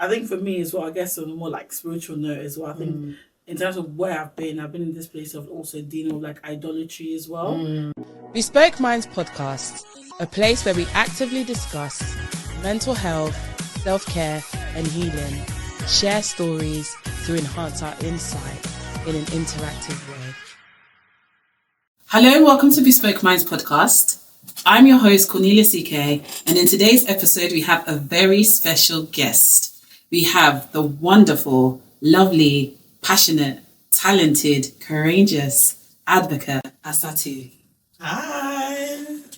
I think for me as well, I guess on a more like spiritual note as well, I think in terms of where I've been in this place of also dealing with like idolatry as well. Bespoke Minds Podcast, a place where we actively discuss mental health, self-care and healing, share stories to enhance our insight in an interactive way. Hello and welcome to Bespoke Minds Podcast. I'm your host, Cornelia CK, and in today's episode, we have a very special guest. We have the wonderful, lovely, passionate, talented, courageous advocate, Isatuu. Hi.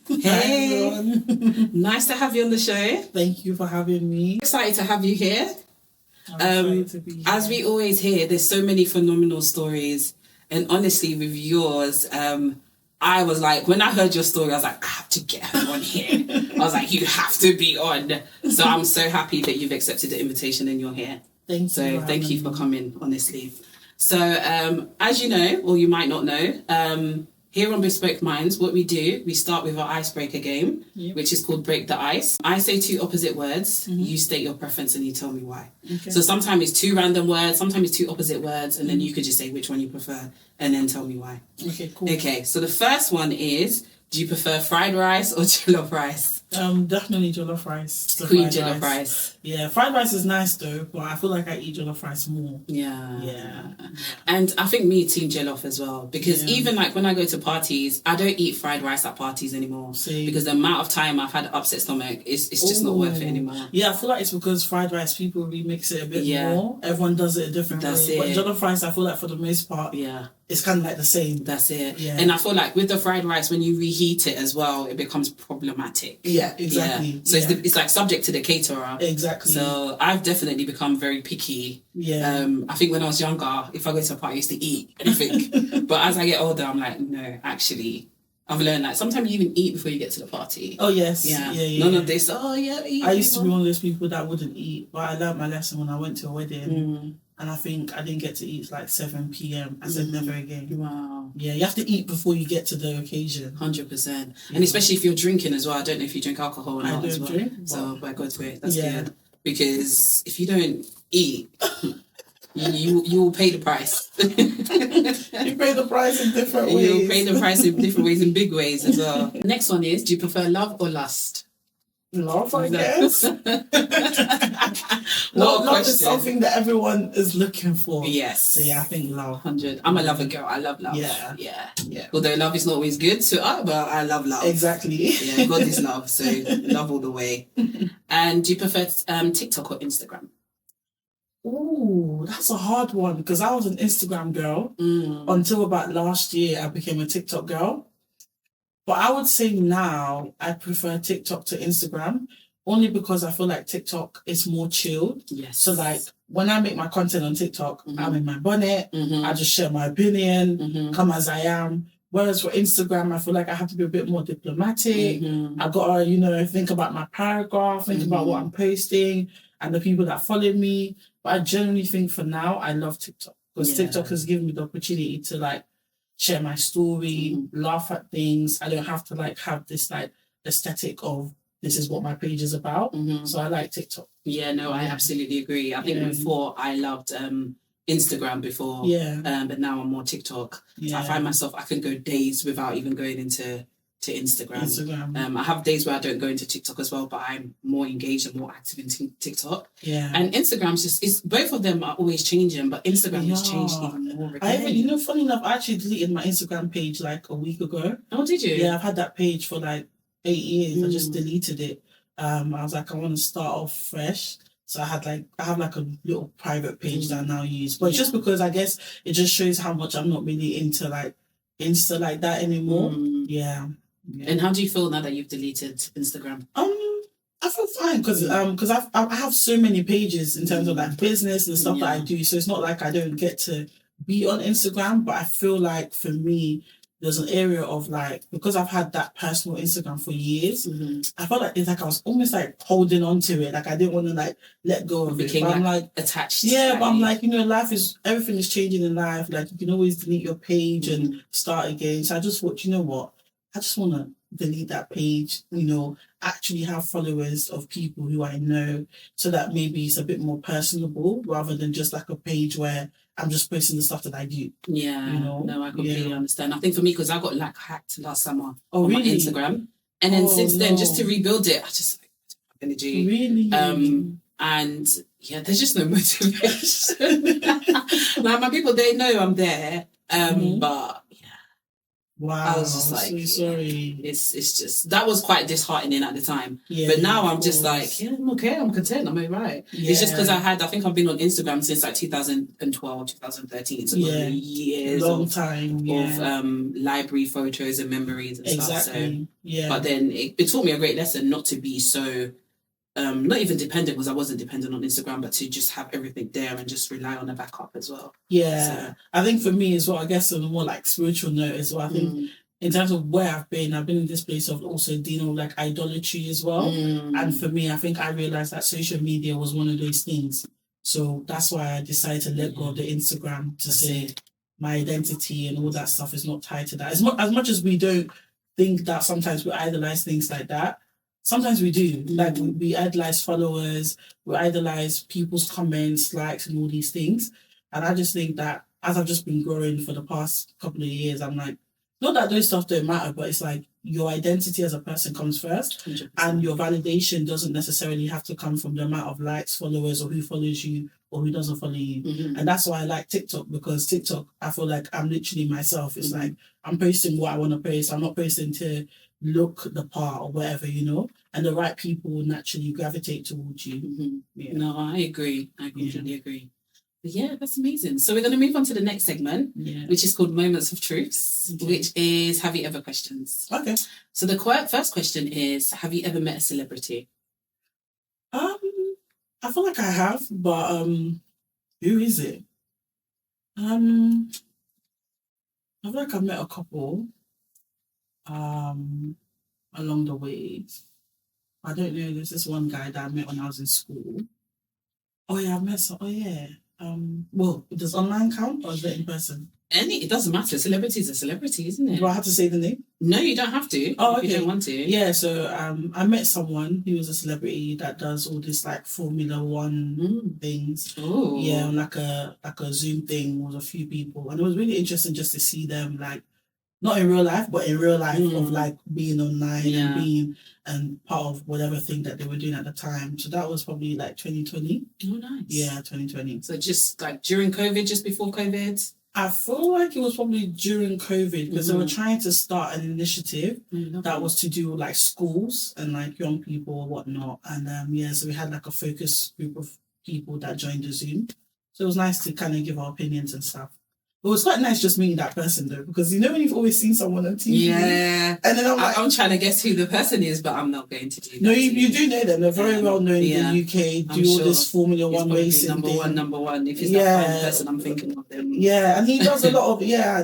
Hey. Hi, everyone. Nice to have you on the show. Thank you for having me. Excited to have you here. I'm excited to be here. As we always hear, there's so many phenomenal stories. And honestly, with yours, I was like, when I heard your story, I was like, I have to get her on here. I was like, you have to be on. So I'm so happy that you've accepted the invitation and you're here. Thank you For coming, honestly. So as you know, or you might not know, here on Bespoke Minds, what we do, we start with our icebreaker game, which is called Break the Ice. I say two opposite words, you state your preference and you tell me why. Okay. So sometimes it's two random words, sometimes it's two opposite words, and then you could just say which one you prefer and then tell me why. Okay, cool. Okay, so the first one is, do you prefer fried rice or jollof rice? Definitely jollof rice. Queen jollof rice. Yeah, fried rice is nice though, but I feel like I eat jollof rice more. Yeah. And I think me team jollof as well, because even like when I go to parties, I don't eat fried rice at parties anymore. Same. Because the amount of time I've had upset stomach, it's just not worth it anymore. Yeah, I feel like it's because fried rice people remix it a bit more. Everyone does it a different way. But jollof rice, I feel like for the most part, it's kind of like the same. That's it. Yeah. And I feel like with the fried rice, when you reheat it as well, it becomes problematic. Yeah, exactly. Yeah. So it's like subject to the caterer. Exactly. So I've definitely become very picky. Yeah. I think when I was younger, if I go to a party, I used to eat anything. But as I get older, I'm like, no, actually, I've learned that sometimes you even eat before you get to the party. Oh, yes. Yeah. Yeah. None of this, eat. I used to be one of those people that wouldn't eat, but I learned my lesson when I went to a wedding. And I think I didn't get to eat like 7 p.m. I said never again. Wow. Yeah, you have to eat before you get to the occasion. 100%. Yeah. And especially if you're drinking as well. I don't know if you drink alcohol or not as well. Drink, so by God's way, that's good. Because if you don't eat, you will pay the price. You pay the price in different ways. You'll pay the price in different ways, in big ways as well. Next one is, do you prefer love or lust? Love, I guess. Love is something that everyone is looking for. Yes. So yeah, I think love. 100. I'm a lover girl. I love love. Yeah. Although love is not always good to us, but I love love. Exactly. Yeah, God is love, so love all the way. And do you prefer TikTok or Instagram? Ooh, that's a hard one because I was an Instagram girl until about last year. I became a TikTok girl. But I would say now I prefer TikTok to Instagram only because I feel like TikTok is more chilled. Yes. So like when I make my content on TikTok, I'm in my bonnet, I just share my opinion, come as I am. Whereas for Instagram, I feel like I have to be a bit more diplomatic. I gotta, think about my paragraph, think about what I'm posting and the people that follow me. But I generally think for now, I love TikTok because TikTok has given me the opportunity to like share my story, laugh at things. I don't have to like have this like aesthetic of this is what my page is about. So I like TikTok. Yeah, no, I absolutely agree. I think before I loved Instagram before, but now I'm more TikTok. So I find myself, I can go days without even going into Instagram. I have days where I don't go into TikTok as well, but I'm more engaged and more active in TikTok. Yeah. And Instagram's both of them are always changing, but Instagram has changed even more again. Funny enough, I actually deleted my Instagram page like a week ago. Oh, did you? Yeah, I've had that page for like 8 years. I just deleted it. I was like, I want to start off fresh. So I have like a little private page that I now use. But just because I guess it just shows how much I'm not really into like Insta like that anymore. Yeah. And how do you feel now that you've deleted Instagram? I feel fine because I have so many pages in terms of like business and stuff that I do. So it's not like I don't get to be on Instagram, but I feel like for me, there's an area of like, because I've had that personal Instagram for years, I felt like it's like I was almost like holding on to it. Like I didn't want to like let go of it. But I'm like attached. Yeah, but I'm like, everything is changing in life. Like you can always delete your page and start again. So I just thought, you know what? I just want to delete that page, actually have followers of people who I know, so that maybe it's a bit more personable rather than just like a page where I'm just posting the stuff that I do. Yeah, no, I completely understand. I think for me, because I got like hacked last summer on really? my Instagram, and then since then, just to rebuild it, I just energy. Really? And yeah, there's just no motivation. Like my people, they know I'm there. But yeah. Wow. I was just like, so sorry. It's just, that was quite disheartening at the time. Yeah, but now I'm just like, yeah, I'm okay, I'm content, I'm alright. Yeah. It's just because I think I've been on Instagram since like 2012, 2013. So years of library photos and memories and stuff. So, but then it taught me a great lesson not to be so not even dependent, because I wasn't dependent on Instagram, but to just have everything there and just rely on a backup as well. Yeah. So, I think for me as well, I guess on a more like spiritual note as well, I think in terms of where I've been in this place of also dealing with like idolatry as well. And for me, I think I realized that social media was one of those things. So that's why I decided to let go of the Instagram, to say my identity and all that stuff is not tied to that. As much as we don't think that sometimes we idolize things like that, sometimes we do. Like we idolize followers, we idolize people's comments, likes, and all these things. And I just think that as I've just been growing for the past couple of years, I'm like, not that those stuff don't matter, but it's like your identity as a person comes first, 100%. And your validation doesn't necessarily have to come from the amount of likes, followers, or who follows you or who doesn't follow you. And that's why I like TikTok, because TikTok, I feel like I'm literally myself. It's like I'm posting what I want to post. I'm not posting to look the part or whatever, and the right people will naturally gravitate towards you. Yeah. No, I agree. I completely agree. But yeah, that's amazing. So we're going to move on to the next segment, which is called Moments of Truths, which is Have You Ever Questions? Okay. So the first question is, have you ever met a celebrity? I feel like I have, but who is it? I feel like I've met a couple along the way. I don't know, there's this one guy that I met when I was in school. Oh yeah, I've met some. Oh yeah. Well, does online count or is it in person? It doesn't matter. Celebrity is a celebrity, isn't it? Do I have to say the name? No, you don't have to. Oh, okay. If you don't want to. Yeah, so I met someone who was a celebrity that does all this like Formula One things. Oh. Yeah, like a Zoom thing with a few people, and it was really interesting just to see them, like not in real life, but in real life of like being online and being part of whatever thing that they were doing at the time. So that was probably like 2020. Oh, nice. Yeah, 2020. So just like during COVID, just before COVID? I feel like it was probably during COVID, because they were trying to start an initiative that was to do with like schools and like young people or whatnot. And so we had like a focus group of people that joined the Zoom. So it was nice to kind of give our opinions and stuff. It was quite nice just meeting that person though, because when you've always seen someone on TV. Yeah. And then I'm trying to guess who the person is, but I'm not going to do that. No, you do know them. They're very well known in the UK, do all this Formula One racing number one. If he's that kind of person, I'm thinking of them. Yeah, and he does a lot of,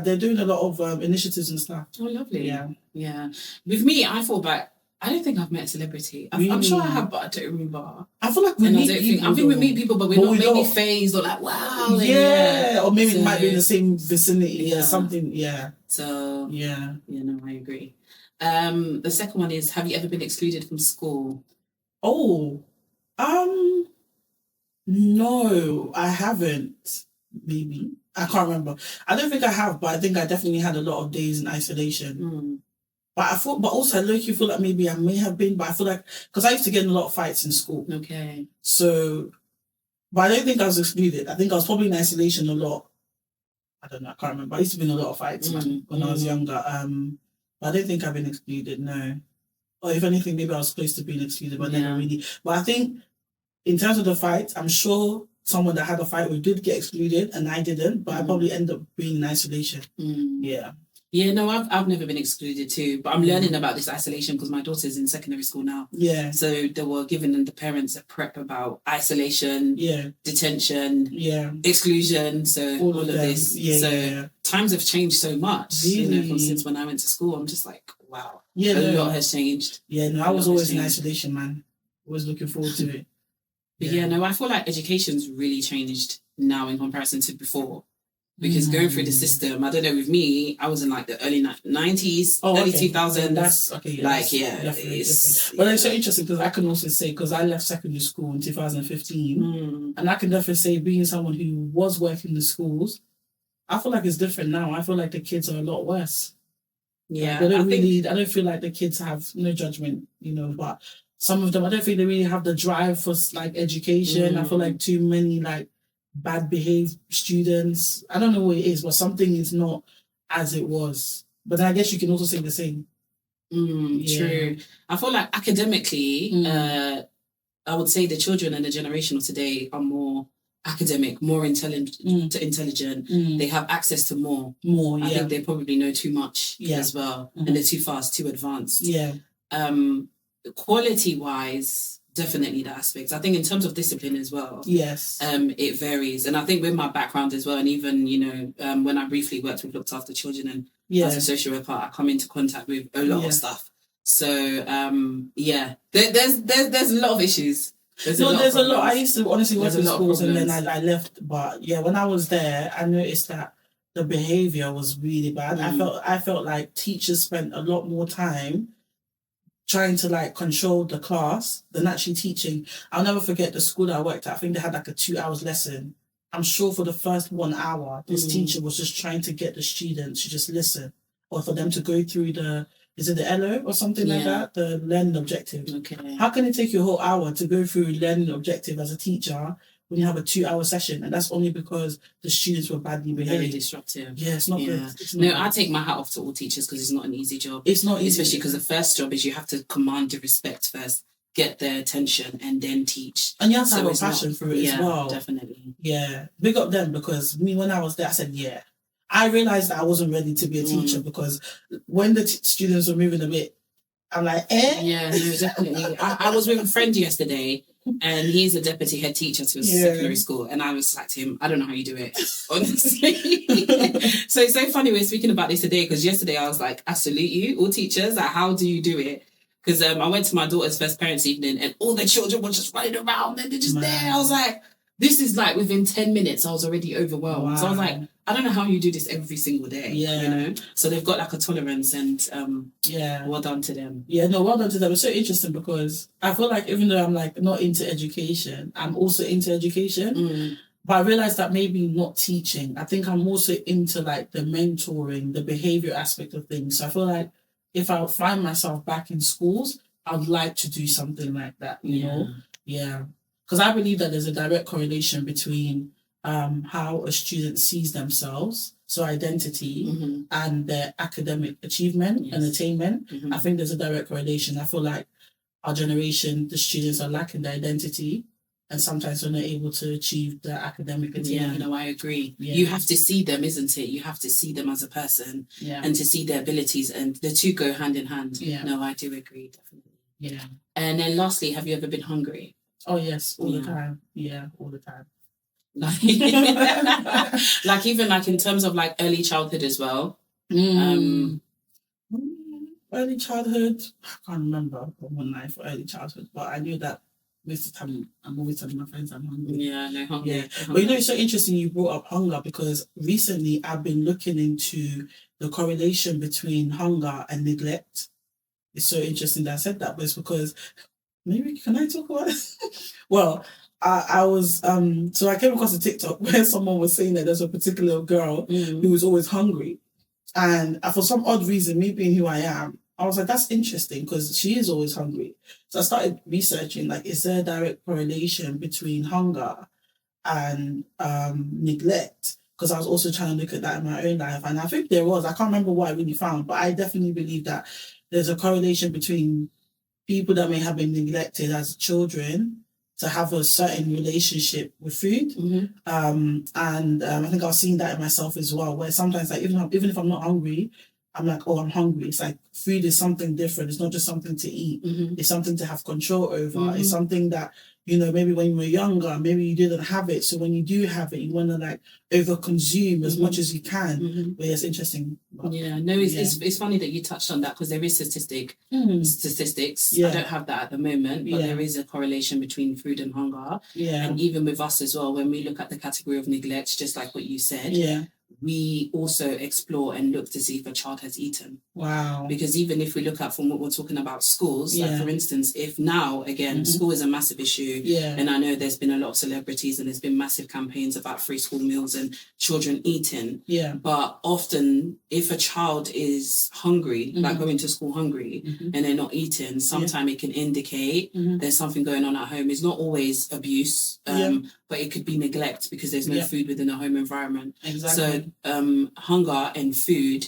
they're doing a lot of initiatives and stuff. Oh, lovely. Yeah. Yeah. With me, I thought back, I don't think I've met a celebrity. I'm sure I have, but I don't remember. I feel like we meet people. I think we meet people, but we're not maybe phased or like, wow. Yeah, or maybe it might be in the same vicinity or something. Yeah. So, yeah, no, I agree. The second one is, have you ever been excluded from school? Oh, no, I haven't. Maybe. I can't remember. I don't think I have, but I think I definitely had a lot of days in isolation. But also I low-key feel like maybe I may have been, but I feel like, because I used to get in a lot of fights in school. Okay. So, but I don't think I was excluded. I think I was probably in isolation a lot. I don't know, I can't remember. I used to be in a lot of fights when I was younger. But I don't think I've been excluded, no. Or if anything, maybe I was close to being excluded, but never really. But I think in terms of the fights, I'm sure someone that had a fight with did get excluded and I didn't, but I probably end up being in isolation. Yeah. Yeah, no, I've never been excluded too, but I'm learning about this isolation because my daughter's in secondary school now. Yeah. So they were giving the parents a prep about isolation, detention, exclusion, so all of this. Times have changed so much, from since when I went to school. I'm just like, wow, a lot has changed. Yeah, no, I was always in isolation, man. Always looking forward to it. But I feel like education's really changed now in comparison to before. Because going through the system, I don't know, with me, I was in like the early 90s, early 2000s. That's okay. Yeah, like, definitely different. But it's so interesting because I can also say, because I left secondary school in 2015, and I can definitely say, being someone who was working in the schools, I feel like it's different now. I feel like the kids are a lot worse. Yeah. Like, I don't feel like the kids have no judgment, you know, but some of them, I don't think they really have the drive for like education. I feel like too many like bad behaved students. I don't know what it is, but something is not as it was. But I guess you can also say the same. True. I feel like academically, I would say the children and the generation of today are more academic, more intelligent. They have access to more. I think they probably know too much as well, and they're too fast, too advanced. Quality wise, definitely the aspects. I think in terms of discipline as well, it varies. And I think with my background as well, and even, you know, when I briefly looked after children, and as a social worker, I come into contact with a lot of stuff. So there's a lot of issues. There's a lot. I used to honestly work in schools, and then I left. But when I was there, I noticed that the behavior was really bad. I felt like teachers spent a lot more time trying to like control the class than actually teaching. I'll never forget the school that I worked at. I think they had like a 2 hours lesson. I'm sure for the first 1 hour, this teacher was just trying to get the students to just listen, or for them to go through is it the LO or something like that? The learning objective. Okay. How can it take you a whole hour to go through learning objective as a teacher when you have a 2 hour session? And that's only because the students were badly behaved. Very disruptive. Yeah, it's not good. I take my hat off to all teachers because it's not an easy job. It's not easy. Especially because the first job is you have to command the respect first, get their attention, and then teach. And you have to have a passion for it as well. Definitely. Yeah. Big up them, because me, when I was there, I said, I realised that I wasn't ready to be a teacher, because when the students were moving a bit, I'm like, Yeah, no, definitely. I was with a friend yesterday, and he's a deputy head teacher to a secondary school, and I was like to him, I don't know how you do it, honestly. So it's so funny we're speaking about this today, because yesterday I was like, I salute you, all teachers, like, how do you do it? Because I went to my daughter's first parents' evening, and all the children were just running around, and they're just there. I was like, this is like within 10 minutes, I was already overwhelmed. Wow. So I was like, I don't know how you do this every single day. Yeah. You know? So they've got like a tolerance, and well done to them. Yeah, no, well done to them. It's so interesting, because I feel like even though I'm like not into education, I'm also into education. But I realized that maybe not teaching. I think I'm also into like the mentoring, the behavior aspect of things. So I feel like if I find myself back in schools, I'd like to do something like that, you know? Yeah. Because I believe that there's a direct correlation between how a student sees themselves, so identity, and their academic achievement and attainment. I think there's a direct correlation. I feel like our generation, the students are lacking their identity, and sometimes they're not able to achieve their academic attainment. Yeah, no, I agree. Yeah. You have to see them, isn't it? You have to see them as a person, and to see their abilities, and the two go hand in hand. Yeah. No, I do agree, definitely. Yeah. And then lastly, have you ever been hungry? Oh, yes, all the time. Yeah, all the time. Like even like in terms of like early childhood as well. Early childhood, I can't remember one night for early childhood, but I knew that most of the time I'm always telling my friends I'm hungry. Yeah, no hunger. Yeah. But you know, it's so interesting you brought up hunger, because recently I've been looking into the correlation between hunger and neglect. It's so interesting that I said that, but it's because maybe, can I talk about it? Well, I was, so I came across a TikTok where someone was saying that there's a particular girl who was always hungry. And for some odd reason, me being who I am, I was like, that's interesting, because she is always hungry. So I started researching, like, is there a direct correlation between hunger and neglect? Because I was also trying to look at that in my own life. And I think there was, I can't remember what I really found, but I definitely believe that there's a correlation between people that may have been neglected as children to have a certain relationship with food. And I think I've seen that in myself as well, where sometimes like even if I'm not hungry, I'm like, oh, I'm hungry. It's like food is something different. It's not just something to eat. It's something to have control over. It's something that, you know, maybe when you were younger, maybe you didn't have it. So when you do have it, you want to like over-consume as much as you can. But yeah, it's interesting. But, it's funny that you touched on that, because there is statistics. I don't have that at the moment, but there is a correlation between food and hunger. And even with us as well, when we look at the category of neglect, just like what you said, we also explore and look to see if a child has eaten. Wow. Because even if we look at from what we're talking about schools, like for instance, if now, again, school is a massive issue, and I know there's been a lot of celebrities and there's been massive campaigns about free school meals and children eating. Yeah. But often, if a child is hungry, like going to school hungry, and they're not eating, sometimes it can indicate there's something going on at home. It's not always abuse, but it could be neglect because there's no food within a home environment. Exactly. So hunger and food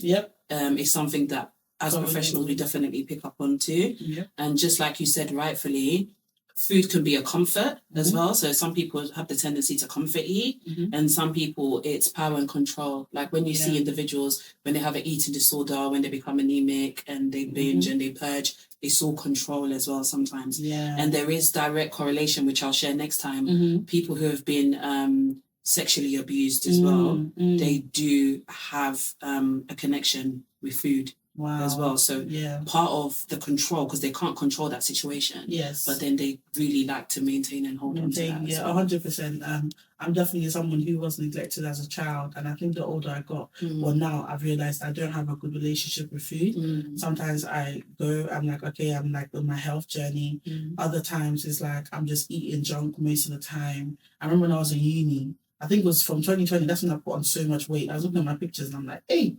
is something that as professionals we definitely pick up on too. And just like you said rightfully, food can be a comfort as well. So some people have the tendency to comfort eat, and some people it's power and control. Like when you see individuals, when they have an eating disorder, when they become anemic and they binge and they purge, it's all control as well sometimes. And there is direct correlation, which I'll share next time. People who have been sexually abused as well, they do have a connection with food. As well. So part of the control, because they can't control that situation. But then they really like to maintain and hold on to that. 100%. I'm definitely someone who was neglected as a child, and I think the older I got, well, now I've realized I don't have a good relationship with food. Sometimes I'm like, okay, I'm like on my health journey. Other times it's like I'm just eating junk most of the time. I remember when I was in uni, I think it was from 2020, that's when I put on so much weight. I was looking at my pictures and I'm like, hey,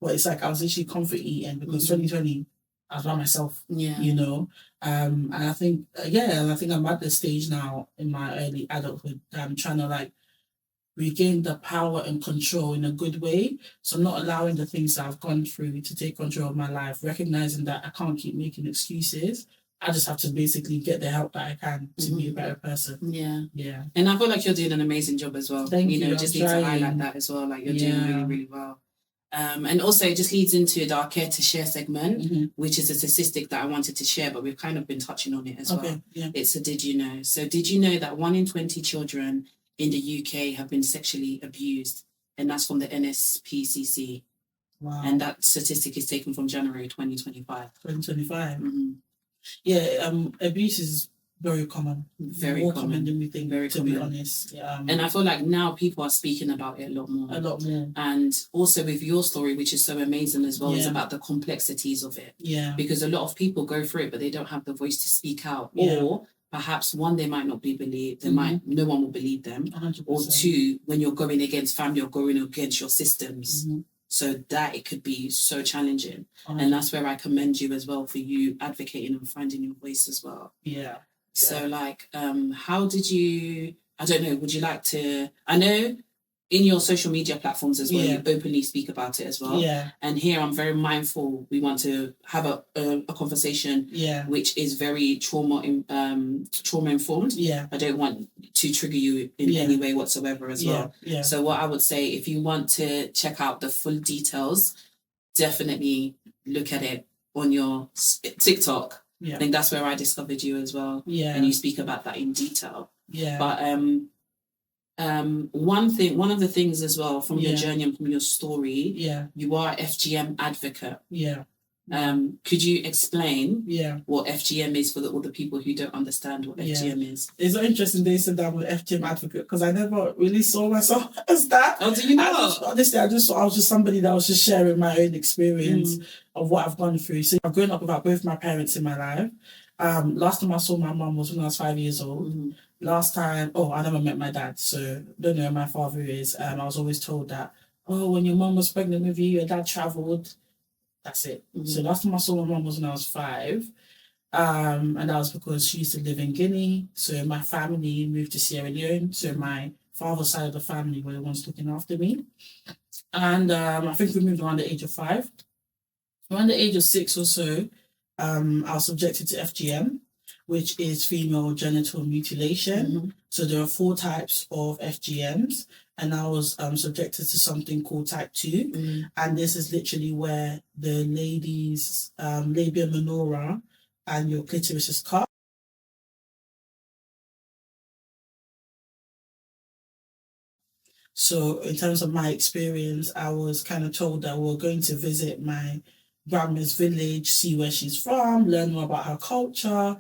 but it's like I was literally comfort eating because 2020, I was by myself, you know. And I think, I'm at the stage now in my early adulthood that I'm trying to like regain the power and control in a good way. So I'm not allowing the things that I've gone through to take control of my life, recognizing that I can't keep making excuses. I just have to basically get the help that I can to be a better person. Yeah. And I feel like you're doing an amazing job as well. Thank you. Just need to highlight that as well. Like you're doing really, really well. And also it just leads into our care to share segment, which is a statistic that I wanted to share, but we've kind of been touching on it as well. It's a did you know? So did you know that 1 in 20 children in the UK have been sexually abused? And that's from the NSPCC. Wow. And that statistic is taken from January 2025. 2025. Yeah, abuse is very common. Very more common than we think, to be honest. And I feel like now people are speaking about it a lot more. And also with your story, which is so amazing as well, is about the complexities of it. Because a lot of people go through it, but they don't have the voice to speak out. Or perhaps one, they might not be believed. No one will believe them. 100%. Or two, when you're going against family, you're going against your systems. So that it could be so challenging. And that's where I commend you as well for you advocating and finding your voice as well. So like, how did you, I don't know, would you like to, I know in your social media platforms as well, you openly speak about it as well. And here I'm very mindful, we want to have a conversation which is very trauma informed. I don't want to trigger you in any way whatsoever as well. So what I would say, if you want to check out the full details, definitely look at it on your TikTok. I think that's where I discovered you as well. And you speak about that in detail. But one of the things as well from your journey and from your story, you are FGM advocate. Could you explain what FGM is for all the people who don't understand what FGM is? It's interesting they said that I'm an FGM advocate because I never really saw myself as that. Oh, do you know? I was just somebody that was just sharing my own experience of what I've gone through. So I've grown up without both my parents in my life. Last time I saw my mum was when I was 5 years old. Last time, I never met my dad, so don't know who my father is. I was always told that, when your mum was pregnant with you, your dad travelled. That's it. So last time I saw my mum was when I was 5. And that was because she used to live in Guinea. So my family moved to Sierra Leone. So my father's side of the family were the ones looking after me. And I think we moved around the age of 5. Around the age of 6 or so, I was subjected to FGM, which is female genital mutilation. So there are 4 types of FGMs. And I was subjected to something called type 2. And this is literally where the lady's labia minora and your clitoris is cut. So in terms of my experience, I was kind of told that we were going to visit my grandma's village, see where she's from, learn more about her culture,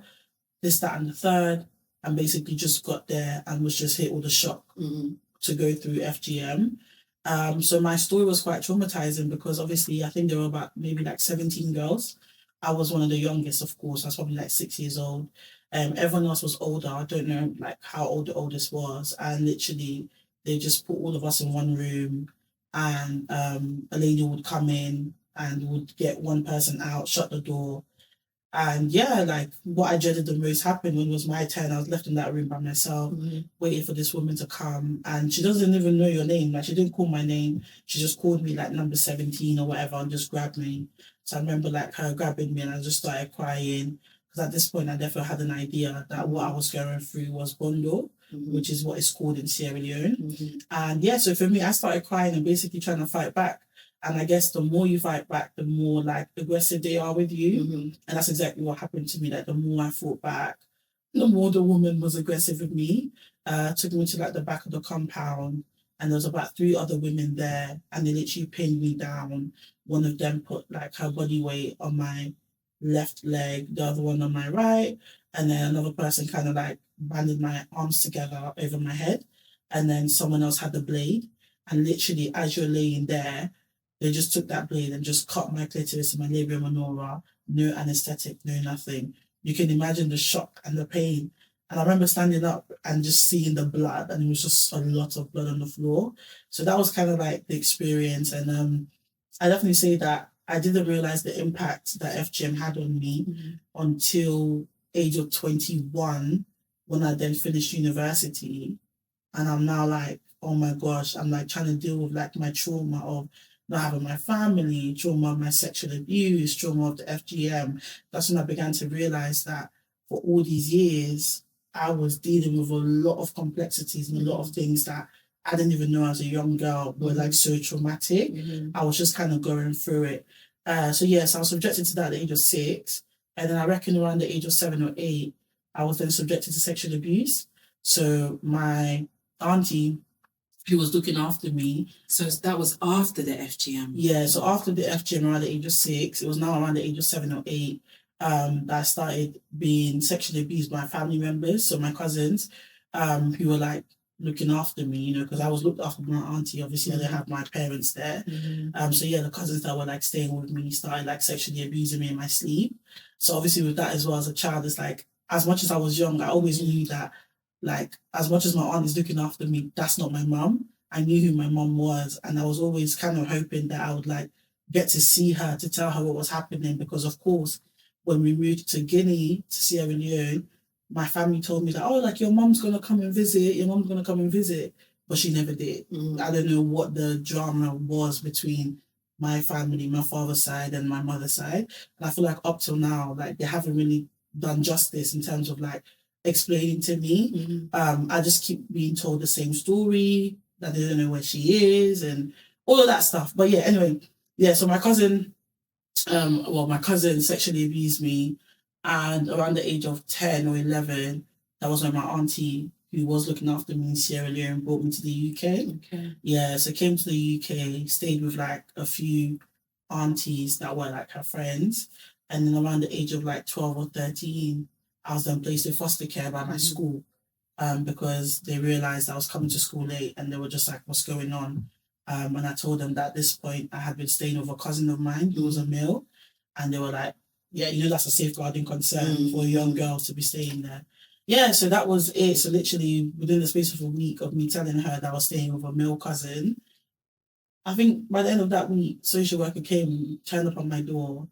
this, that, and the third. And basically just got there and was just hit with a shock to go through FGM. So my story was quite traumatizing because obviously I think there were about maybe like 17 girls. I was one of the youngest, of course. I was probably like 6 years old. Everyone else was older. I don't know like how old the oldest was. And literally they just put all of us in one room, and a lady would come in and would get one person out, shut the door. And yeah, like what I dreaded the most happened when it was my turn. I was left in that room by myself, waiting for this woman to come. And she doesn't even know your name. Like, she didn't call my name. She just called me like number 17 or whatever and just grabbed me. So I remember like her grabbing me, and I just started crying. Because at this point, I definitely had an idea that what I was going through was bondo, which is what it's called in Sierra Leone. And yeah, so for me, I started crying and basically trying to fight back. And I guess the more you fight back, the more like aggressive they are with you. And that's exactly what happened to me. Like, the more I fought back, the more the woman was aggressive with me. Took me to like the back of the compound, and there was about 3 other women there, and they literally pinned me down. One of them put like her body weight on my left leg, the other one on my right, and then another person kind of like banded my arms together over my head, and then someone else had the blade. And literally, as you're laying there, they just took that blade and just cut my clitoris and my labia minora. No anesthetic, no nothing. You can imagine the shock and the pain. And I remember standing up and just seeing the blood, and it was just a lot of blood on the floor. So that was kind of like the experience. And I definitely say that I didn't realize the impact that FGM had on me until age of 21, when I then finished university. And I'm now like, oh my gosh, I'm like trying to deal with like my trauma of not having my family, trauma of my sexual abuse, trauma of the FGM. That's when I began to realize that for all these years, I was dealing with a lot of complexities and a lot of things that I didn't even know as a young girl were like so traumatic. I was just kind of going through it. So yes, I was subjected to that at the age of 6. And then I reckon around the age of 7 or 8, I was then subjected to sexual abuse. So my auntie, who was looking after me. So that was after the FGM? Yeah, so after the FGM, around the age of 6, it was now around the age of 7 or 8, that I started being sexually abused by family members, so my cousins, who were like looking after me, you know, because I was looked after by my auntie. Obviously, I didn't have my parents there. So yeah, the cousins that were like staying with me started like sexually abusing me in my sleep. So obviously with that as well, as a child, it's like, as much as I was young, I always knew that, like, as much as my aunt is looking after me, that's not my mum. I knew who my mum was, and I was always kind of hoping that I would like get to see her, to tell her what was happening, because of course, when we moved to Guinea, to Sierra Leone, my family told me that, oh, like, your mum's gonna come and visit, but she never did. I don't know what the drama was between my family, my father's side and my mother's side, and I feel like up till now, like, they haven't really done justice in terms of like explaining to me. I just keep being told the same story, that they don't know where she is and all of that stuff. But yeah, anyway, yeah, so my cousin sexually abused me, and around the age of 10 or 11, that was when my auntie, who was looking after me in Sierra Leone, brought me to the UK. Okay. Yeah, so came to the UK, stayed with like a few aunties that were like her friends, and then around the age of like 12 or 13, I was then placed in foster care by my school, because they realized I was coming to school late, and they were just like, what's going on? And I told them that at this point I had been staying with a cousin of mine who was a male, and they were like, yeah, you know, that's a safeguarding concern for young girls to be staying there. Yeah, so that was it. So literally within the space of a week of me telling her that I was staying with a male cousin, I think by the end of that week, social worker came, turned up on my door,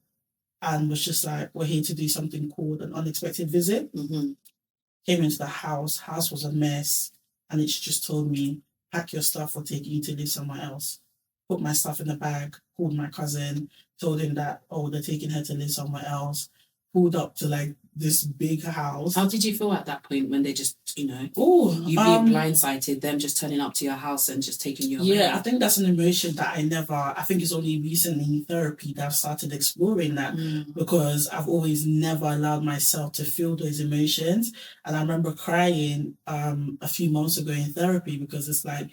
and was just like, we're here to do something called an unexpected visit. Came into the house was a mess, and it just told me, pack your stuff, or take you to live somewhere else. Put my stuff in the bag, called my cousin, told him that, oh, they're taking her to live somewhere else. Pulled up to like this big house. How did you feel at that point when they just, you know, you being blindsided, them just turning up to your house and just taking you away? Yeah, I think that's an emotion that I think it's only recently in therapy that I've started exploring that, because I've always never allowed myself to feel those emotions. And I remember crying a few months ago in therapy, because it's like,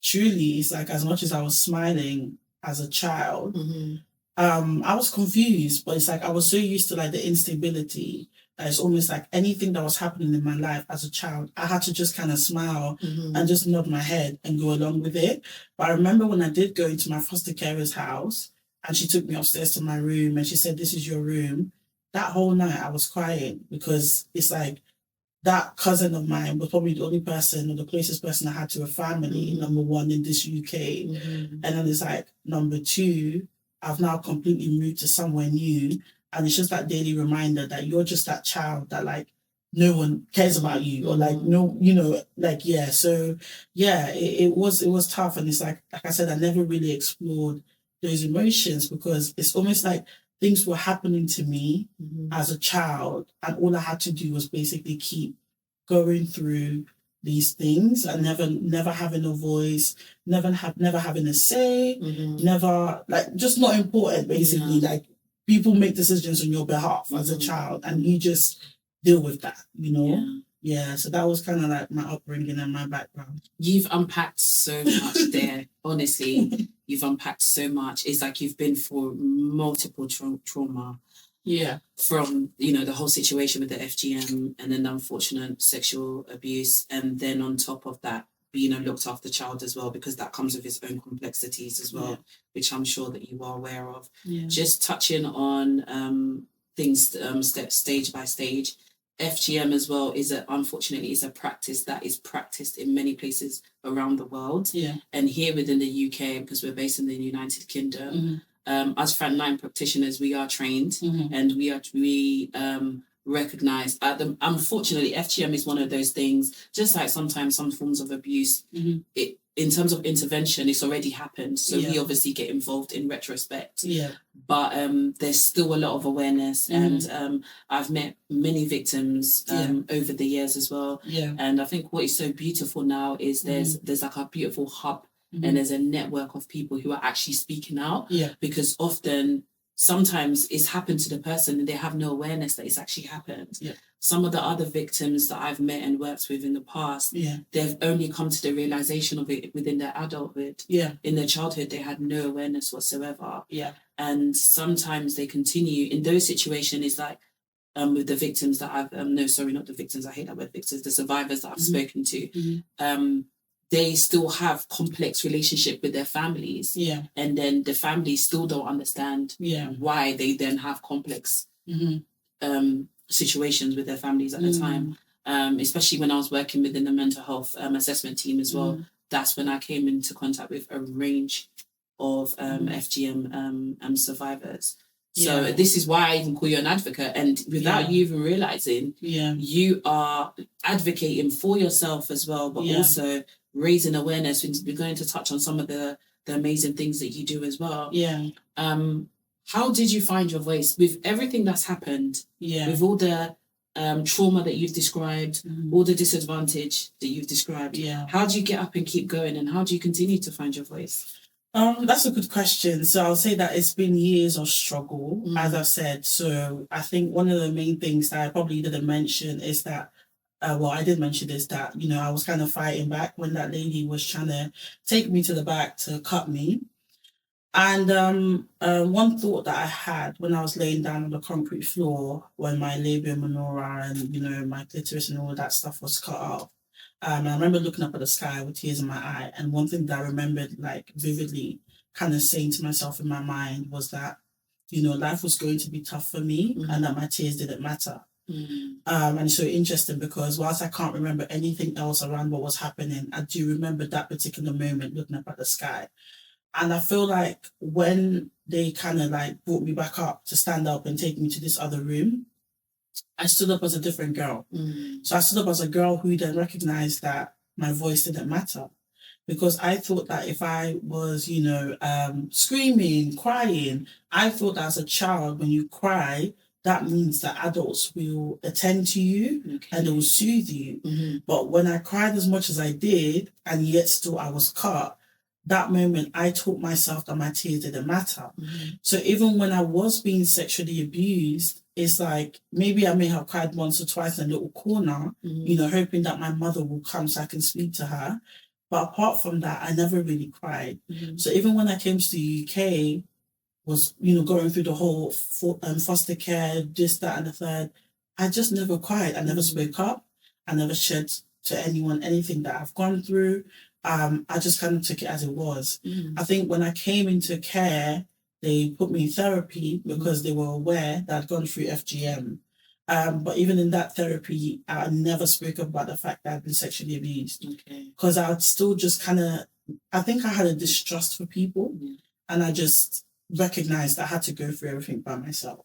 truly, it's like, as much as I was smiling as a child, I was confused, but it's like I was so used to like the instability it's almost like anything that was happening in my life as a child, I had to just kind of smile and just nod my head and go along with it. But I remember when I did go into my foster carer's house and she took me upstairs to my room and she said, "This is your room." That whole night I was crying because it's like that cousin of mine was probably the only person or the closest person I had to a family, number one, in this UK. And then it's like, number two, I've now completely moved to somewhere new. And it's just that daily reminder that you're just that child that like no one cares about you or like no, you know, like, yeah. So yeah, it was tough. And it's like I said, I never really explored those emotions because it's almost like things were happening to me as a child and all I had to do was basically keep going through these things and never having a voice, never having a say, never, like, just not important basically. Like, people make decisions on your behalf as a child and you just deal with that, you know? Yeah, so that was kind of like my upbringing and my background. You've unpacked so much there, honestly. You've unpacked so much. It's like you've been through multiple trauma. Yeah. From, you know, the whole situation with the FGM and then the unfortunate sexual abuse. And then on top of that, being a looked after child as well, because that comes with its own complexities as well, which I'm sure that you are aware of. Yeah. Just touching on things stage by stage. FGM as well unfortunately is a practice that is practiced in many places around the world. Yeah. And here within the UK, because we're based in the United Kingdom, as frontline practitioners, we are trained and we recognize. Unfortunately, FGM is one of those things. Just like sometimes some forms of abuse, in terms of intervention, it's already happened. So we obviously get involved in retrospect. Yeah. But there's still a lot of awareness, and I've met many victims over the years as well. Yeah. And I think what is so beautiful now is there's like a beautiful hub. And there's a network of people who are actually speaking out because often, sometimes it's happened to the person and they have no awareness that it's actually happened. Yeah. Some of the other victims that I've met and worked with in the past, they've only come to the realization of it within their adulthood. Yeah. In their childhood, they had no awareness whatsoever. Yeah. And sometimes they continue in those situations. It's like with the victims that I've not the victims. I hate that word victims. The survivors that I've spoken to. They still have complex relationship with their families. Yeah. And then the families still don't understand why they then have complex situations with their families at the time. Especially when I was working within the mental health assessment team as well. That's when I came into contact with a range of FGM survivors. So this is why I even call you an advocate. And without you even realizing, you are advocating for yourself as well, but also raising awareness. We're going to touch on some of the amazing things that you do as well. Yeah. How did you find your voice with everything that's happened? Yeah. With all the trauma that you've described, all the disadvantage that you've described. Yeah. How do you get up and keep going, and how do you continue to find your voice? That's a good question. So I'll say that it's been years of struggle, as I've said. So I think one of the main things that I probably didn't mention is that, I did mention this, that, you know, I was kind of fighting back when that lady was trying to take me to the back to cut me. And one thought that I had when I was laying down on the concrete floor when my labia minora and, you know, my clitoris and all that stuff was cut off, I remember looking up at the sky with tears in my eye. And one thing that I remembered, like, vividly kind of saying to myself in my mind was that, you know, life was going to be tough for me and that my tears didn't matter. And it's so interesting because whilst I can't remember anything else around what was happening, I do remember that particular moment looking up at the sky. And I feel like when they kind of like brought me back up to stand up and take me to this other room, I stood up as a different girl. So I stood up as a girl who then recognized that my voice didn't matter. Because I thought that if I was, you know, screaming, crying, I thought that as a child, when you cry, that means that adults will attend to you and they will soothe you. But when I cried as much as I did, and yet still I was cut, that moment I taught myself that my tears didn't matter. So even when I was being sexually abused, it's like maybe I may have cried once or twice in a little corner, you know, hoping that my mother will come so I can speak to her. But apart from that, I never really cried. So even when I came to the UK, was, you know, going through the whole foster care, this, that, and the third, I just never cried. I never spoke up. I never shared to anyone anything that I've gone through. I just kind of took it as it was. I think when I came into care, they put me in therapy because they were aware that I'd gone through FGM. But even in that therapy, I never spoke about the fact that I'd been sexually abused. Because I'd still just I think I had a distrust for people, and I just recognized I had to go through everything by myself.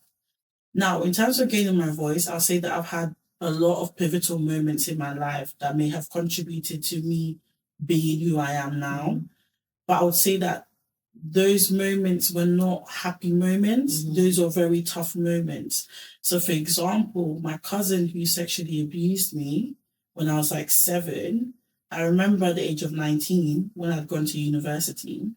Now, in terms of gaining my voice, I'll say that I've had a lot of pivotal moments in my life that may have contributed to me being who I am now. But I would say that those moments were not happy moments. Those are very tough moments. So, for example, my cousin who sexually abused me when I was like 7, I remember at the age of 19 when I'd gone to university.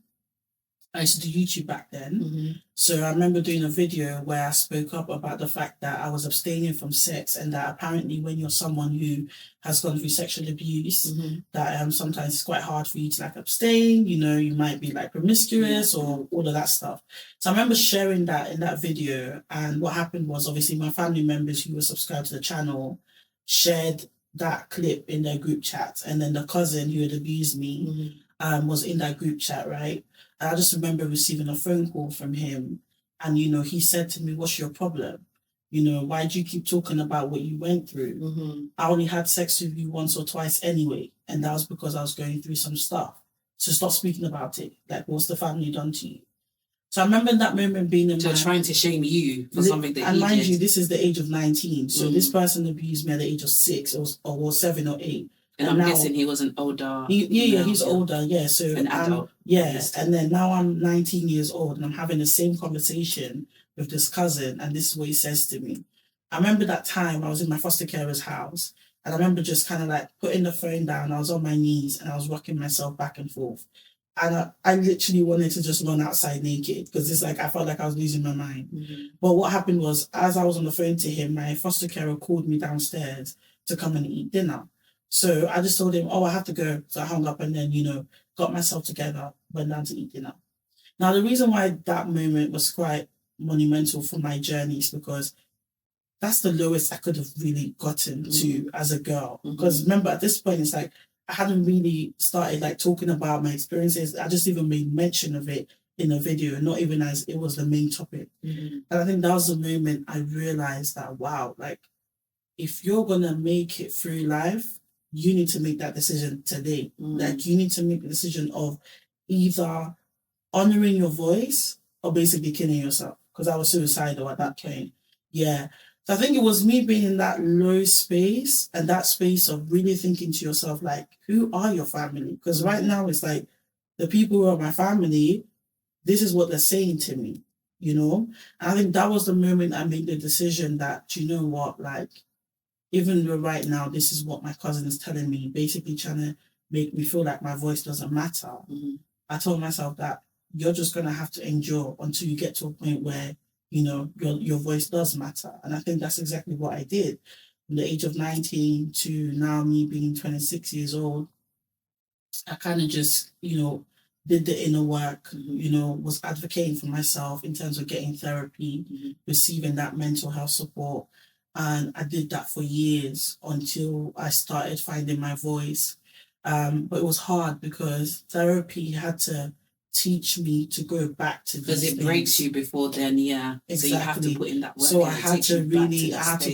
I used to do YouTube back then. So I remember doing a video where I spoke up about the fact that I was abstaining from sex, and that apparently when you're someone who has gone through sexual abuse, that sometimes it's quite hard for you to like abstain, you know, you might be like promiscuous or all of that stuff. So I remember sharing that in that video, and what happened was obviously my family members who were subscribed to the channel shared that clip in their group chat, and then the cousin who had abused me was in that group chat, right? And I just remember receiving a phone call from him, and, you know, he said to me, "What's your problem? You know, why do you keep talking about what you went through? I only had sex with you once or twice anyway, and that was because I was going through some stuff. So stop speaking about it. Like, what's the family done to you?" So I remember that moment being in so trying to shame you for something that he did. And mind you, this is the age of 19. So this person abused me at the age of 6 or 7 or 8. And I'm guessing he was an older. He's older. Yeah, so an adult. Yes, and then now I'm 19 years old, and I'm having the same conversation with this cousin, and this is what he says to me. I remember that time I was in my foster carer's house, and I remember just kind of like putting the phone down. I was on my knees, and I was rocking myself back and forth, and I literally wanted to just run outside naked because it's like I felt like I was losing my mind. But what happened was, as I was on the phone to him, my foster carer called me downstairs to come and eat dinner. So I just told him, "Oh, I have to go." So I hung up and then, you know, got myself together, went down to eat dinner. Now, the reason why that moment was quite monumental for my journey is because that's the lowest I could have really gotten to as a girl. Because remember, at this point, it's like I hadn't really started like talking about my experiences. I just even made mention of it in a video, not even as it was the main topic. And I think that was the moment I realized that, wow, like if you're going to make it through life, you need to make that decision today. Like you need to make the decision of either honoring your voice or basically killing yourself. Because I was suicidal at that point. Yeah. So I think it was me being in that low space and that space of really thinking to yourself, like, who are your family? Because right now it's like the people who are my family, this is what they're saying to me, you know? And I think that was the moment I made the decision that, you know what, like, even though right now this is what my cousin is telling me, basically trying to make me feel like my voice doesn't matter. I told myself that you're just going to have to endure until you get to a point where, you know, your voice does matter. And I think that's exactly what I did. From the age of 19 to now me being 26 years old, I kind of just, you know, did the inner work, you know, was advocating for myself in terms of getting therapy, receiving that mental health support. And I did that for years until I started finding my voice. But it was hard because therapy had to teach me to go back to because it breaks you before then, yeah. Exactly. So you have to put in that work. So I had to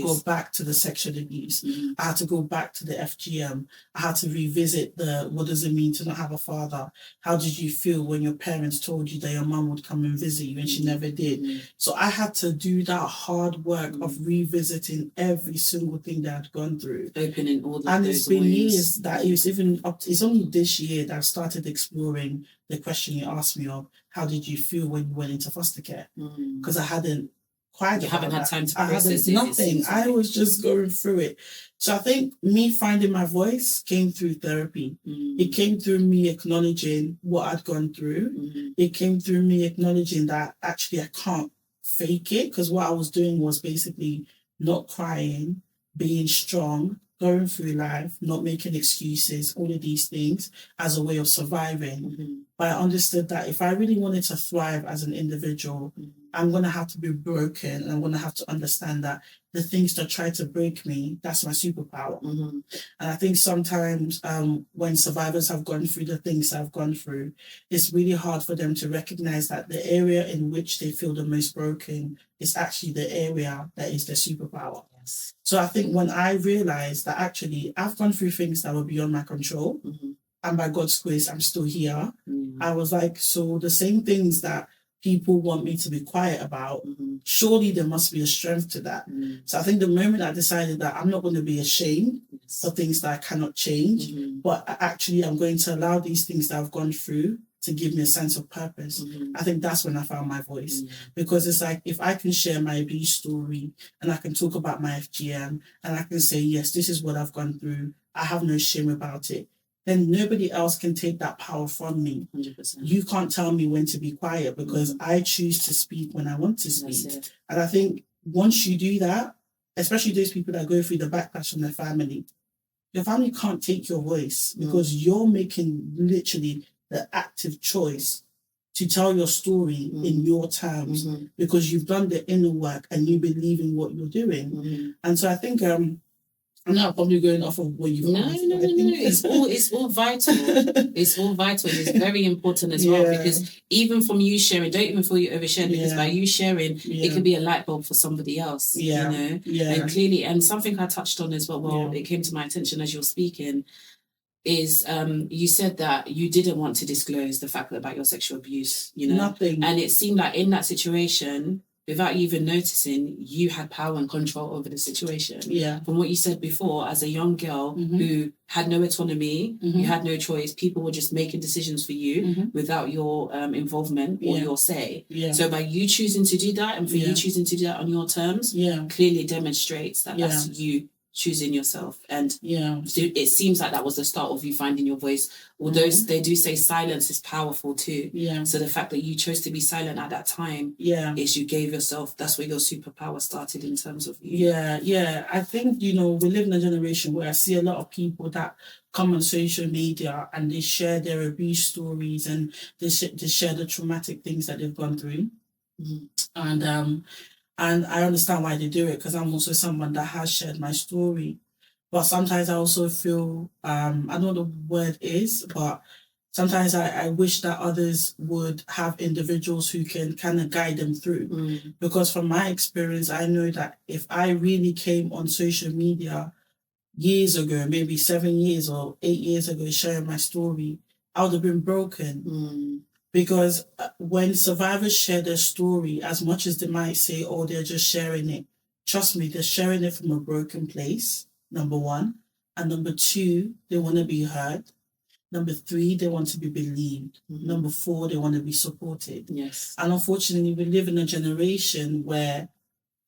go back to the sexual abuse. I had to go back to the FGM. I had to revisit what does it mean to not have a father? How did you feel when your parents told you that your mum would come and visit you and she never did? So I had to do that hard work of revisiting every single thing that I'd gone through. Opening all the And it's been years that it's only this year that I've started exploring the question you asked me of, how did you feel when you went into foster care? Because I hadn't quite. You haven't had time to process it. Nothing. I was just going through it. So I think me finding my voice came through therapy. It came through me acknowledging what I'd gone through. It came through me acknowledging that actually I can't fake it, because what I was doing was basically not crying, being strong, going through life, not making excuses, all of these things as a way of surviving. Mm-hmm. But I understood that if I really wanted to thrive as an individual, I'm going to have to be broken, and I'm going to have to understand that the things that try to break me, that's my superpower. Mm-hmm. And I think sometimes when survivors have gone through the things I've gone through, it's really hard for them to recognize that the area in which they feel the most broken is actually the area that is their superpower. Yes. So I think when I realized that actually I've gone through things that were beyond my control, and by God's grace, I'm still here, I was like, so the same things that people want me to be quiet about, surely there must be a strength to that. So I think the moment I decided that I'm not going to be ashamed for things that I cannot change, but actually I'm going to allow these things that I've gone through to give me a sense of purpose. I think that's when I found my voice. Because it's like, if I can share my abuse story and I can talk about my FGM and I can say, yes, this is what I've gone through, I have no shame about it, then nobody else can take that power from me. 100%. You can't tell me when to be quiet, because I choose to speak when I want to speak. And I think once you do that, especially those people that go through the backlash from their family, your family can't take your voice, because you're making literally the active choice to tell your story in your terms, because you've done the inner work and you believe in what you're doing. And so I think I'm not probably going off of what you've No. It's all vital. It's all vital. It's very important as well, because even from you sharing, don't even feel you overshared, because by you sharing, it can be a light bulb for somebody else. You know? And clearly, and something I touched on as well, it came to my attention as you're speaking, is you said that you didn't want to disclose the fact about your sexual abuse, you know? Nothing. And it seemed like in that situation, without you even noticing, you had power and control over the situation. From what you said before, as a young girl who had no autonomy, you had no choice, people were just making decisions for you without your involvement or your say. So by you choosing to do that, and for you choosing to do that on your terms, clearly demonstrates that that's you choosing yourself. And so it seems like that was the start of you finding your voice, although they do say silence is powerful too. So the fact that you chose to be silent at that time is you gave yourself, that's where your superpower started in terms of you. I think, we live in a generation where I see a lot of people that come on social media and they share their abuse stories, and they share the traumatic things that they've gone through. And I understand why they do it, because I'm also someone that has shared my story. But sometimes I also feel, I don't know what the word is, but sometimes I wish that others would have individuals who can kind of guide them through. Because from my experience, I know that if I really came on social media years ago, maybe 7 years or 8 years ago, sharing my story, I would have been broken. Because when survivors share their story, as much as they might say, oh, they're just sharing it, trust me, they're sharing it from a broken place, number one. And number two, they want to be heard. Number three, they want to be believed. Number four, they want to be supported. And unfortunately, we live in a generation where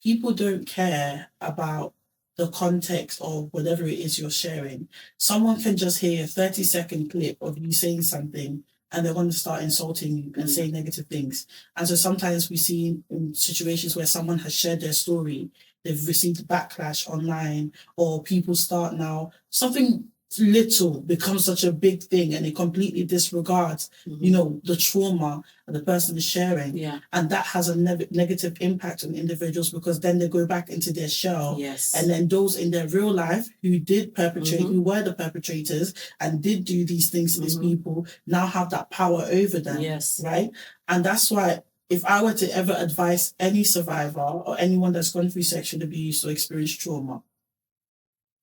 people don't care about the context of whatever it is you're sharing. Someone can just hear a 30-second clip of you saying something, and they're going to start insulting you and saying negative things. And so sometimes we see in situations where someone has shared their story, they've received backlash online, or people start now, something little becomes such a big thing, and it completely disregards, the trauma that the person is sharing. And that has a negative impact on individuals, because then they go back into their shell. And then those in their real life who did perpetrate, who were the perpetrators and did do these things to these people, now have that power over them. Right? And that's why, if I were to ever advise any survivor or anyone that's gone through sexual abuse or experienced trauma,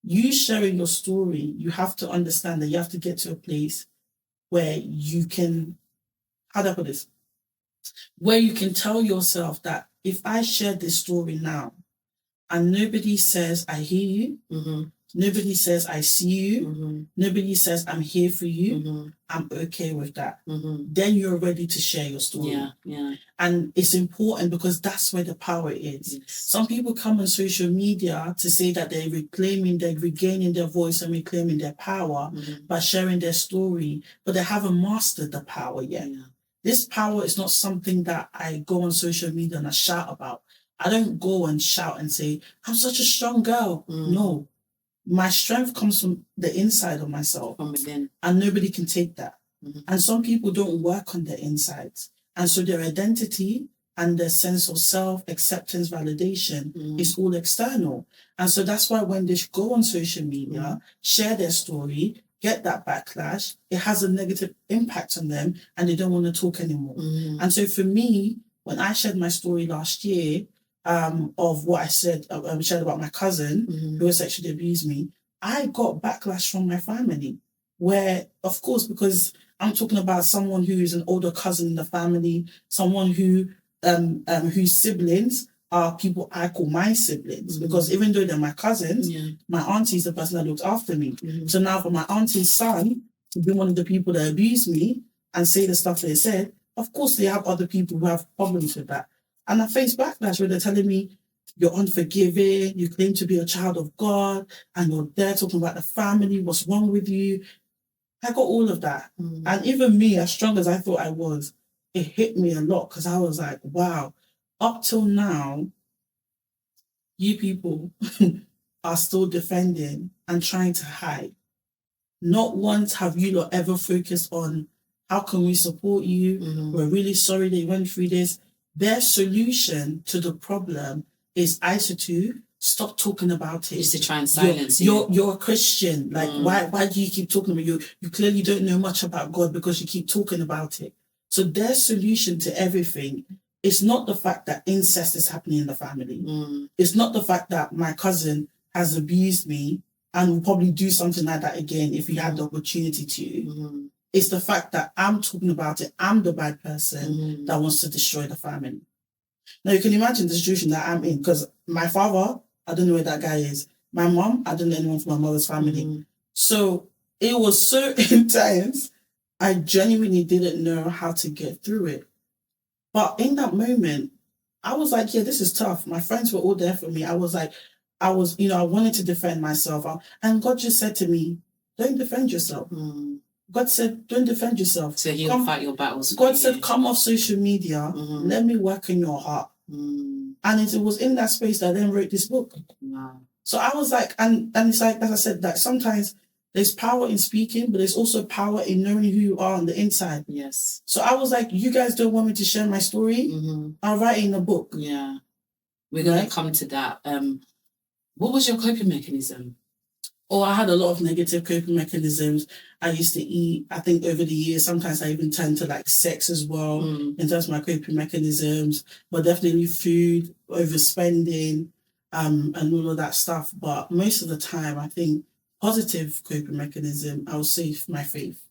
you sharing your story, you have to understand that you have to get to a place where you can, how do I put this? Where you can tell yourself that if I share this story now and nobody says, I hear you, nobody says, I see you, nobody says, I'm here for you, I'm okay with that. Then you're ready to share your story. And it's important, because that's where the power is. Some people come on social media to say that they're regaining their voice and reclaiming their power by sharing their story, but they haven't mastered the power yet. This power is not something that I go on social media and I shout about. I don't go and shout and say, I'm such a strong girl. No. my strength comes from the inside of myself. From within. And nobody can take that. And some people don't work on their insides. And so their identity and their sense of self-acceptance, validation is all external. And so that's why when they go on social media, share their story, get that backlash, it has a negative impact on them and they don't want to talk anymore. And so for me, when I shared my story last year of what I said, shared about my cousin who sexually abused me, I got backlash from my family where, of course, because I'm talking about someone who is an older cousin in the family, someone who whose siblings are people I call my siblings, because even though they're my cousins, my auntie is the person that looks after me. So now for my auntie's son to be one of the people that abused me and say the stuff they said, of course they have other people who have problems with that. And I face backlash where they're telling me, you're unforgiving, you claim to be a child of God, and you're there talking about the family, what's wrong with you? I got all of that. And even me, as strong as I thought I was, it hit me a lot because I was like, wow, up till now, you people are still defending and trying to hide. Not once have you lot ever focused on how can we support you? We're really sorry that you went through this. Their solution to the problem is Isatuu, stop talking about it. Just to try and silence you. You're a Christian. Like, why do you keep talking about it? You clearly don't know much about God because you keep talking about it. So their solution to everything is not the fact that incest is happening in the family. It's not the fact that my cousin has abused me and will probably do something like that again if he had the opportunity to. It's the fact that I'm talking about it. I'm the bad person that wants to destroy the family. Now, you can imagine the situation that I'm in, because my father, I don't know where that guy is. My mom, I don't know anyone from my mother's family. So it was so intense. I genuinely didn't know how to get through it. But in that moment, I was like, yeah, this is tough. My friends were all there for me. I wanted to defend myself. And God just said to me, don't defend yourself. God said, don't defend yourself. So he'll fight your battles. God said, come off social media. Let me work in your heart. And it was in that space that I then wrote this book. Wow. So I was like, and it's like, as I said, that sometimes there's power in speaking, but there's also power in knowing who you are on the inside. Yes. So I was like, you guys don't want me to share my story? I'll write it in a book. Yeah. We're going to come to that. What was your coping mechanism? Oh, I had a lot of negative coping mechanisms. I used to eat, I think over the years, sometimes I even turned to like sex as well in terms of my coping mechanisms, but definitely food, overspending, and all of that stuff. But most of the time, I think positive coping mechanism, I would say my faith.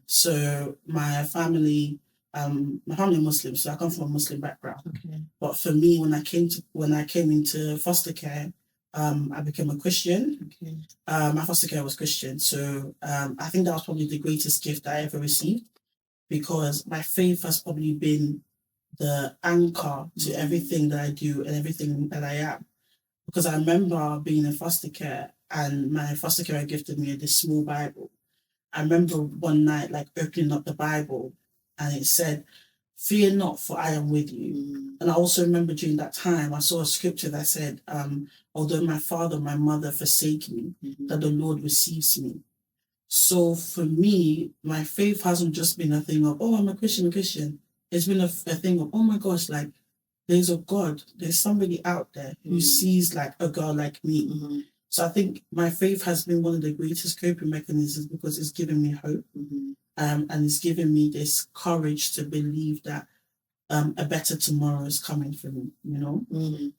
So my family Muslim, so I come from a Muslim background. Okay. But for me, when I came into foster care, I became a Christian. Okay. My foster care was Christian. So I think that was probably the greatest gift I ever received, because my faith has probably been the anchor to everything that I do and everything that I am. Because I remember being in foster care and my foster carer gifted me this small Bible. I remember one night like opening up the Bible and it said, "Fear not, for I am with you." And I also remember during that time, I saw a scripture that said, although my father, my mother forsake me, that the Lord receives me. So for me, my faith hasn't just been a thing of, oh, I'm a Christian. It's been a thing of, oh my gosh, like there's a God, there's somebody out there who sees like a girl like me. So I think my faith has been one of the greatest coping mechanisms because it's given me hope. And it's given me this courage to believe that a better tomorrow is coming for me, you know?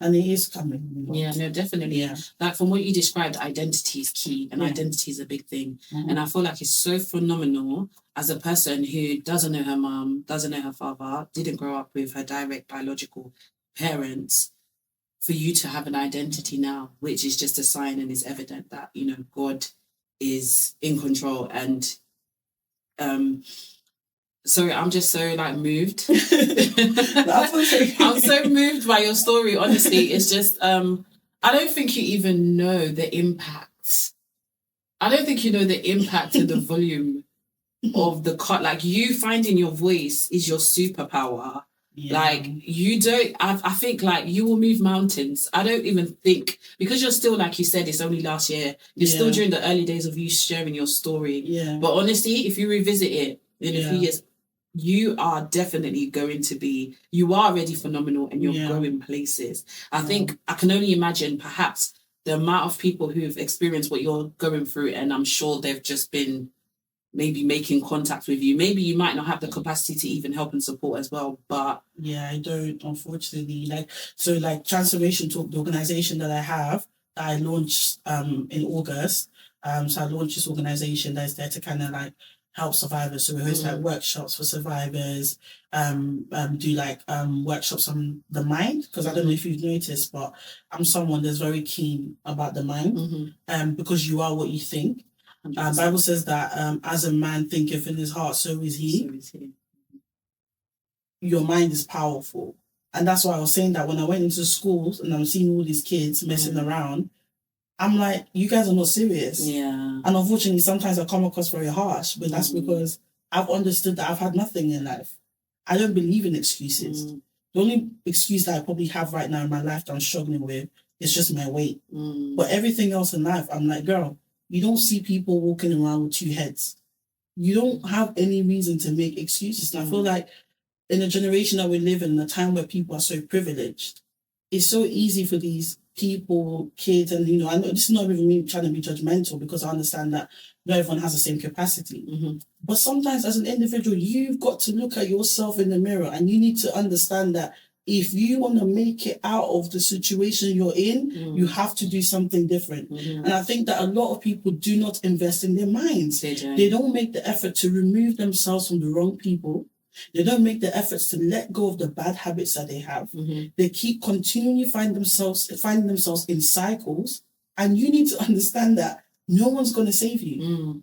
And it is coming. You know? Yeah, no, definitely. Yeah. Like from what you described, identity is key and identity is a big thing. And I feel like it's so phenomenal as a person who doesn't know her mum, doesn't know her father, didn't grow up with her direct biological parents, for you to have an identity now, which is just a sign and is evident that, you know, God is in control. And sorry, I'm just so like moved. I'm so moved by your story, honestly. It's just I don't think you even know the impact. I don't think you know the impact and the volume of the cut. Like, you finding your voice is your superpower. Yeah. Like, you don't, I think, like, you will move mountains. I don't even think, because you're still, like you said, it's only last year, you're still during the early days of you sharing your story. Yeah. But honestly, if you revisit it in a few years, you are definitely going to be, you are already phenomenal and you're going places. I think, I can only imagine perhaps the amount of people who've experienced what you're going through, and I'm sure they've just been maybe making contact with you. Maybe you might not have the capacity to even help and support as well, but... Yeah, I don't, unfortunately. Like Transformation Talk, the organisation that I have, that I launched in August. So I launched this organisation that's there to kind of like help survivors. So we host like workshops for survivors, do like workshops on the mind, because I don't know if you've noticed, but I'm someone that's very keen about the mind, because you are what you think. Bible says that as a man thinketh in his heart, so is he. Your mind is powerful. And that's why I was saying that when I went into schools and I'm seeing all these kids messing around, I'm like, you guys are not serious. Yeah. And unfortunately, sometimes I come across very harsh, but that's because I've understood that I've had nothing in life. I don't believe in excuses. The only excuse that I probably have right now in my life that I'm struggling with is just my weight. But everything else in life, I'm like, girl, you don't see people walking around with two heads. You don't have any reason to make excuses. And I feel like in a generation that we live in a time where people are so privileged, it's so easy for these people, kids, and, you know, I know this is not even me trying to be judgmental, because I understand that not everyone has the same capacity. But sometimes as an individual, you've got to look at yourself in the mirror and you need to understand that if you want to make it out of the situation you're in, you have to do something different. And I think that a lot of people do not invest in their minds. They don't make the effort to remove themselves from the wrong people. They don't make the efforts to let go of the bad habits that they have. They keep continually finding themselves in cycles, and you need to understand that no one's going to save you.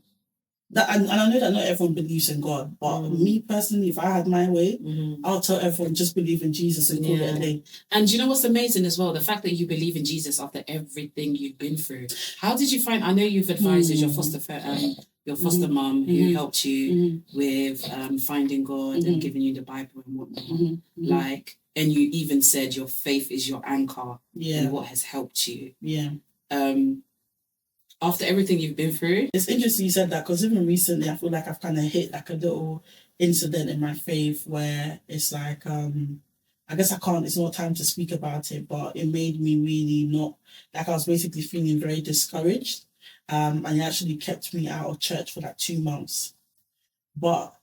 And I know that not everyone believes in God, but me personally, if I had my way, I'll tell everyone, just believe in Jesus and call it a day. And you know what's amazing as well? The fact that you believe in Jesus after everything you've been through. How did you find, I know you've advised your foster mom who helped you with finding God and giving you the Bible and whatnot. Like, and you even said your faith is your anchor in what has helped you. After everything you've been through. It's interesting you said that, because even recently I feel like I've kind of hit like a little incident in my faith where it's like, I guess it's not time to speak about it, but it made me really not, like I was basically feeling very discouraged. And it actually kept me out of church for like 2 months. But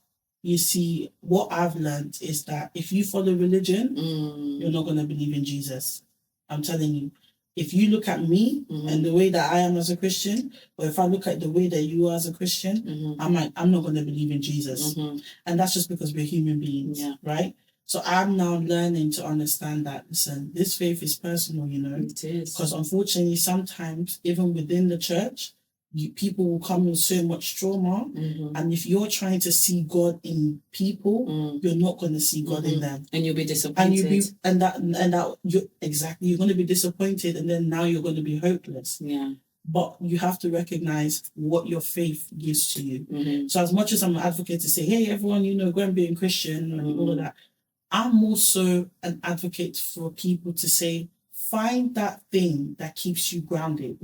you see, what I've learned is that if you follow religion, you're not going to believe in Jesus. I'm telling you. If you look at me and the way that I am as a Christian, or if I look at the way that you are as a Christian, I'm like, I'm not going to believe in Jesus. And that's just because we're human beings, right? So I'm now learning to understand that, listen, this faith is personal, you know. It is. Because unfortunately, sometimes, even within the church, people will come with so much trauma, and if you're trying to see God in people, you're not going to see God in them, and you'll be disappointed. You're going to be disappointed, and then now you're going to be hopeless. But you have to recognize what your faith gives to you. So as much as I'm an advocate to say, hey, everyone, you know, go and be a Christian and all of that, I'm also an advocate for people to say, find that thing that keeps you grounded.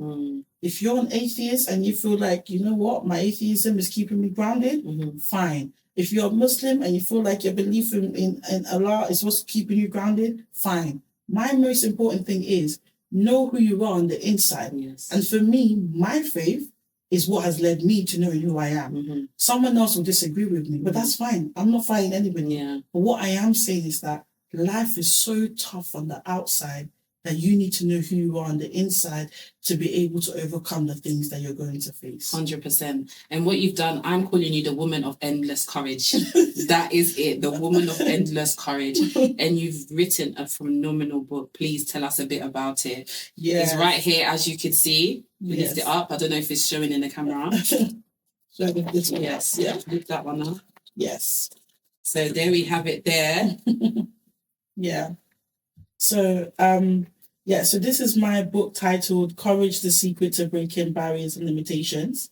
If you're an atheist and you feel like, you know what, my atheism is keeping me grounded, fine. If you're a Muslim and you feel like your belief in Allah is what's keeping you grounded, fine. My most important thing is know who you are on the inside. And for me, my faith is what has led me to knowing who I am. Someone else will disagree with me, but that's fine. I'm not fighting anybody. But what I am saying is that life is so tough on the outside that you need to know who you are on the inside to be able to overcome the things that you're going to face. 100%. And what you've done, I'm calling you the woman of endless courage. That is it, the woman of endless courage. And you've written a phenomenal book. Please tell us a bit about it. It's right here, as you can see. We lift it up. I don't know if it's showing in the camera. Show this one. Yes, lift that one up. Yes. So there we have it there. So, so this is my book titled Courage, the Secret to Breaking Barriers and Limitations.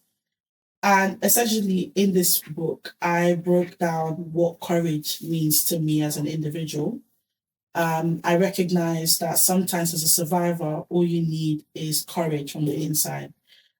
And essentially in this book, I broke down what courage means to me as an individual. I recognize that sometimes as a survivor, all you need is courage from the inside.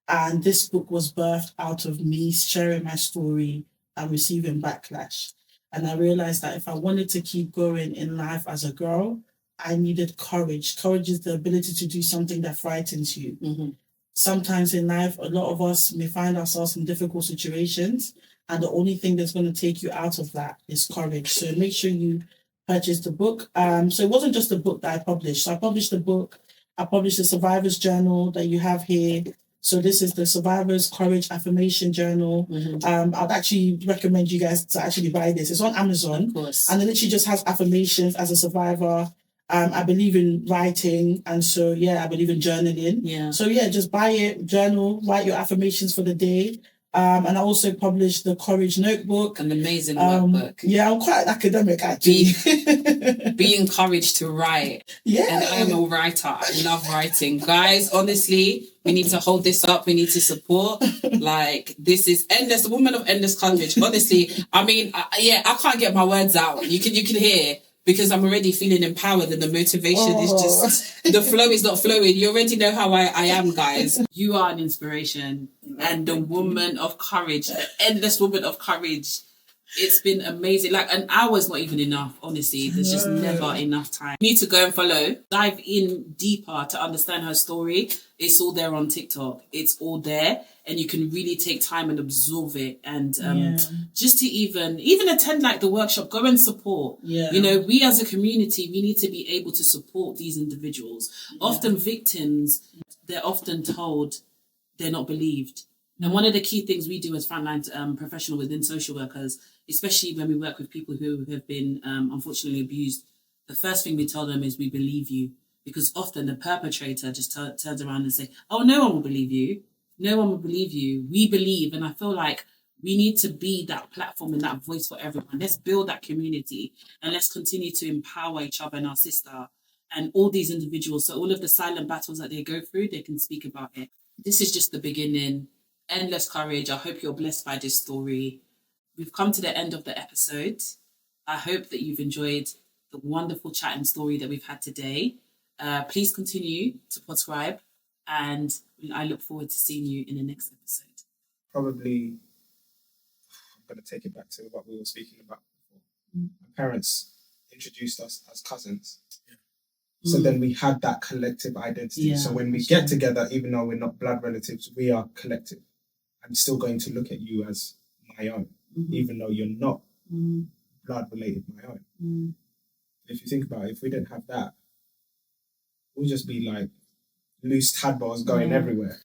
And this book was birthed out of me sharing my story and receiving backlash. And I realized that if I wanted to keep going in life as a girl, I needed courage. Courage is the ability to do something that frightens you. Mm-hmm. Sometimes in life, a lot of us may find ourselves in difficult situations, and the only thing that's going to take you out of that is courage. So make sure you purchase the book. So it wasn't just a book that I published. So I published the book. I published the Survivor's Journal that you have here. So this is the Survivor's Courage Affirmation Journal. Mm-hmm. I'd actually recommend you guys to actually buy this. It's on Amazon. Of course. And it literally just has affirmations as a survivor. I believe in writing, and so I believe in journaling. Yeah. So just buy it, journal, write your affirmations for the day. And I also published the Courage Notebook. An amazing workbook. Yeah, I'm quite academic actually. Be encouraged to write. Yeah. And I am a writer. I love writing. Guys, honestly, we need to hold this up. We need to support. Like, this is endless, the woman of endless courage. Honestly, I mean, I can't get my words out. You can hear. Because I'm already feeling empowered and the motivation is just, the flow is not flowing. You already know how I am, guys. You are an inspiration and the woman of courage, the endless woman of courage. It's been amazing. Like, an hour is not even enough, honestly. There's just never enough time. You need to go and follow. Dive in deeper to understand her story. It's all there on TikTok. It's all there. And you can really take time and absorb it. And just to even attend like the workshop, go and support. Yeah. You know, we as a community, we need to be able to support these individuals. Yeah. Often victims, they're often told they're not believed. And one of the key things we do as frontline professional within social workers, especially when we work with people who have been unfortunately abused, the first thing we tell them is we believe you. Because often the perpetrator just turns around and say, oh, no one will believe you. No one will believe you. We believe. And I feel like we need to be that platform and that voice for everyone. Let's build that community and let's continue to empower each other and our sister and all these individuals. So all of the silent battles that they go through, they can speak about it. This is just the beginning. Endless courage. I hope you're blessed by this story. We've come to the end of the episode. I hope that you've enjoyed the wonderful chat and story that we've had today. Please continue to subscribe, and I look forward to seeing you in the next episode. Probably, I'm going to take it back to what we were speaking about before. My parents introduced us as cousins. Yeah. So then we had that collective identity. Yeah, so when we get together, even though we're not blood relatives, we are collective. I'm still going to look at you as my own, even though you're not blood related my own. If you think about it, if we didn't have that, we'll just be like loose tadpoles going everywhere.